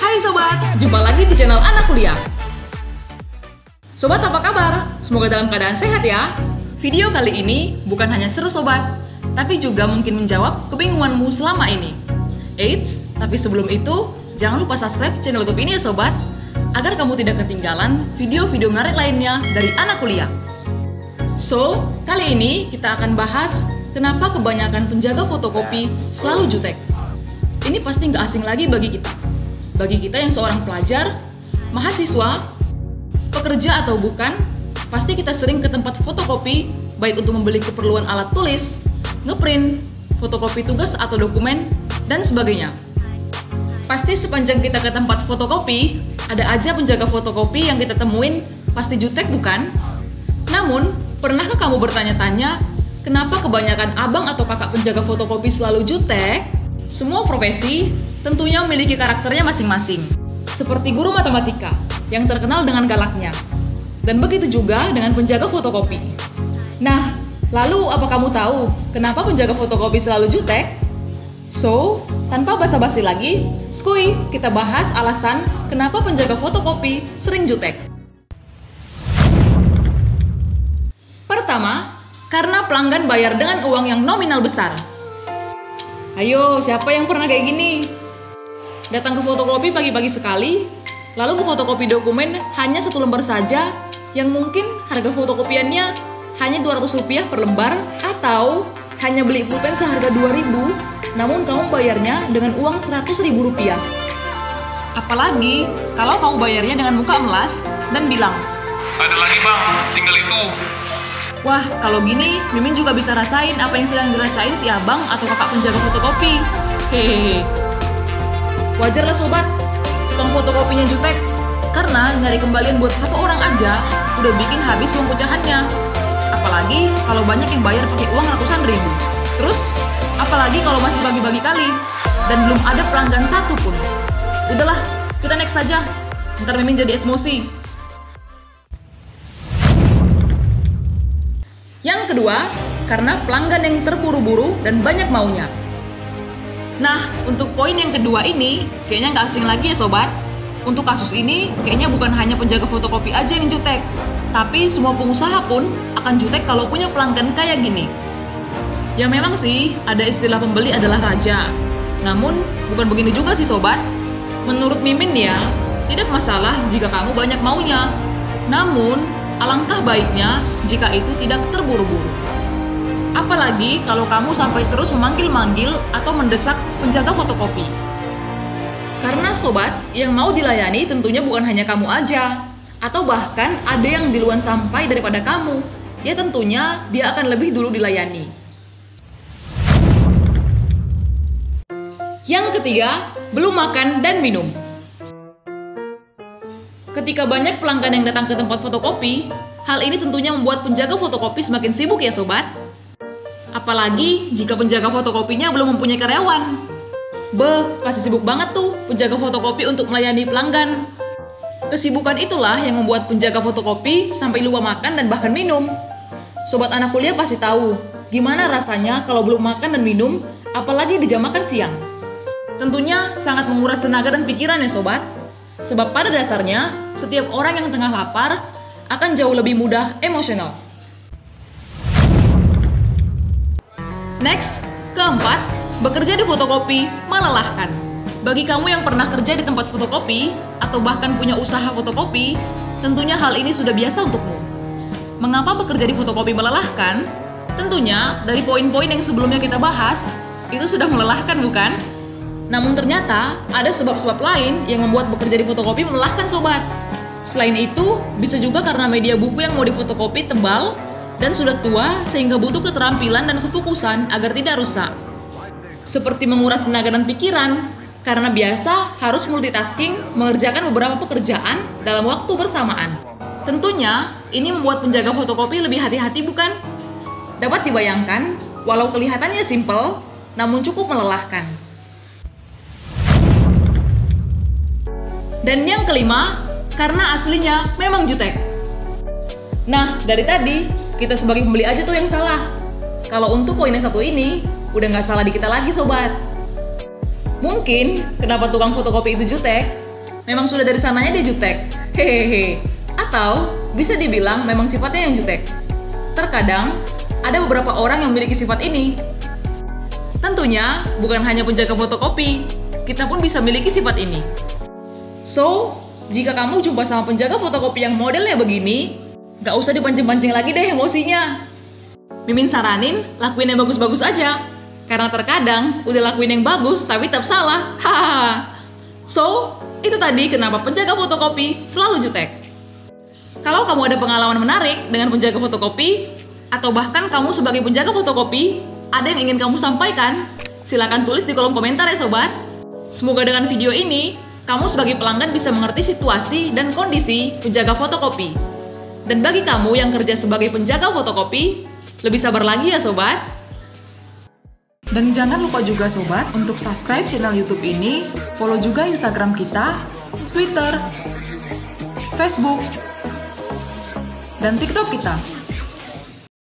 Hai sobat, jumpa lagi di channel Anak Kuliah. Sobat, apa kabar? Semoga dalam keadaan sehat ya. Video kali ini bukan hanya seru sobat, tapi juga mungkin menjawab kebingunganmu selama ini. Eits, tapi sebelum itu, jangan lupa subscribe channel YouTube ini ya sobat, agar kamu tidak ketinggalan video-video menarik lainnya dari Anak Kuliah. So, kali ini kita akan bahas kenapa kebanyakan penjaga fotokopi selalu jutek. Ini pasti nggak asing lagi bagi kita. Bagi kita yang seorang pelajar, mahasiswa, pekerja atau bukan, pasti kita sering ke tempat fotokopi, baik untuk membeli keperluan alat tulis, ngeprint, fotokopi tugas atau dokumen, dan sebagainya. Pasti sepanjang kita ke tempat fotokopi, ada aja penjaga fotokopi yang kita temuin pasti jutek bukan? Namun, pernahkah kamu bertanya-tanya, kenapa kebanyakan abang atau kakak penjaga fotokopi selalu jutek? Semua profesi tentunya memiliki karakternya masing-masing. Seperti guru matematika yang terkenal dengan galaknya. Dan begitu juga dengan penjaga fotokopi. Nah, lalu apa kamu tahu kenapa penjaga fotokopi selalu jutek? So, tanpa basa-basi lagi, skuy, kita bahas alasan kenapa penjaga fotokopi sering jutek. Pertama, karena pelanggan bayar dengan uang yang nominal besar. Ayo, siapa yang pernah kayak gini? Datang ke fotokopi pagi-pagi sekali, lalu fotokopi dokumen hanya 1 lembar saja, yang mungkin harga fotokopiannya hanya Rp200 per lembar, atau hanya beli pulpen seharga Rp2.000, namun kamu bayarnya dengan uang Rp100.000. Apalagi kalau kamu bayarnya dengan muka melas dan bilang, "Ada lagi bang, tinggal itu." wah, kalau gini, Mimin juga bisa rasain apa yang sedang dirasain si abang atau kakak penjaga fotokopi. Hehehe. Wajarlah sobat, tukang fotokopinya jutek. Karena nyari kembalian buat 1 orang aja, udah bikin habis uang pecahannya. Apalagi kalau banyak yang bayar pakai uang ratusan ribu. Terus, apalagi kalau masih bagi-bagi kali, dan belum ada pelanggan 1 pun. Udahlah, kita next saja. Ntar Mimin jadi emosi. Yang kedua, karena pelanggan yang terburu-buru dan banyak maunya. Nah, untuk poin yang kedua ini, kayaknya nggak asing lagi ya sobat. Untuk kasus ini, kayaknya bukan hanya penjaga fotokopi aja yang jutek, tapi semua pengusaha pun akan jutek kalau punya pelanggan kayak gini. Ya memang sih, ada istilah pembeli adalah raja. Namun, bukan begini juga sih sobat. Menurut Mimin ya, tidak masalah jika kamu banyak maunya. Namun, alangkah baiknya jika itu tidak terburu-buru. Apalagi kalau kamu sampai terus memanggil-manggil atau mendesak penjaga fotokopi. Karena sobat, yang mau dilayani tentunya bukan hanya kamu aja, atau bahkan ada yang duluan sampai daripada kamu. Ya tentunya dia akan lebih dulu dilayani. Yang ketiga, belum makan dan minum. Ketika banyak pelanggan yang datang ke tempat fotokopi, hal ini tentunya membuat penjaga fotokopi semakin sibuk ya sobat. Apalagi jika penjaga fotokopinya belum mempunyai karyawan. Pasti sibuk banget tuh penjaga fotokopi untuk melayani pelanggan. Kesibukan itulah yang membuat penjaga fotokopi sampai lupa makan dan bahkan minum. Sobat anak kuliah pasti tahu gimana rasanya kalau belum makan dan minum, apalagi di jam makan siang. Tentunya sangat menguras tenaga dan pikiran ya sobat. Sebab pada dasarnya, setiap orang yang tengah lapar akan jauh lebih mudah emosional. Next, keempat, bekerja di fotokopi melelahkan. Bagi kamu yang pernah kerja di tempat fotokopi, atau bahkan punya usaha fotokopi, tentunya hal ini sudah biasa untukmu. Mengapa bekerja di fotokopi melelahkan? Tentunya, dari poin-poin yang sebelumnya kita bahas, itu sudah melelahkan bukan? Namun ternyata ada sebab-sebab lain yang membuat bekerja di fotokopi melelahkan sobat. Selain itu, bisa juga karena media buku yang mau difotokopi tebal dan sudah tua sehingga butuh keterampilan dan kefokusan agar tidak rusak. Seperti menguras tenaga dan pikiran, karena biasa harus multitasking mengerjakan beberapa pekerjaan dalam waktu bersamaan. Tentunya, ini membuat penjaga fotokopi lebih hati-hati bukan? Dapat dibayangkan, walau kelihatannya simple, namun cukup melelahkan. Dan yang kelima, karena aslinya memang jutek. Nah, dari tadi, kita sebagai pembeli aja tuh yang salah. Kalau untuk poin yang satu ini, udah nggak salah di kita lagi sobat. Mungkin, kenapa tukang fotokopi itu jutek? memang sudah dari sananya dia jutek. Hehehe. Atau bisa dibilang memang sifatnya yang jutek. Terkadang ada beberapa orang yang memiliki sifat ini. Tentunya bukan hanya penjaga fotokopi, kita pun bisa memiliki sifat ini. So, jika kamu jumpa sama penjaga fotokopi yang modelnya begini, gak usah dipancing-pancing lagi deh emosinya. Mimin saranin lakuin yang bagus-bagus aja. Karena terkadang udah lakuin yang bagus tapi tetap salah. Hahaha. So, itu tadi kenapa penjaga fotokopi selalu jutek. Kalau kamu ada pengalaman menarik dengan penjaga fotokopi, atau bahkan kamu sebagai penjaga fotokopi, ada yang ingin kamu sampaikan, silakan tulis di kolom komentar ya sobat. Semoga dengan video ini, kamu sebagai pelanggan bisa mengerti situasi dan kondisi penjaga fotokopi. Dan bagi kamu yang kerja sebagai penjaga fotokopi, lebih sabar lagi ya sobat. Dan jangan lupa juga sobat untuk subscribe channel YouTube ini, follow juga Instagram kita, Twitter, Facebook, dan TikTok kita.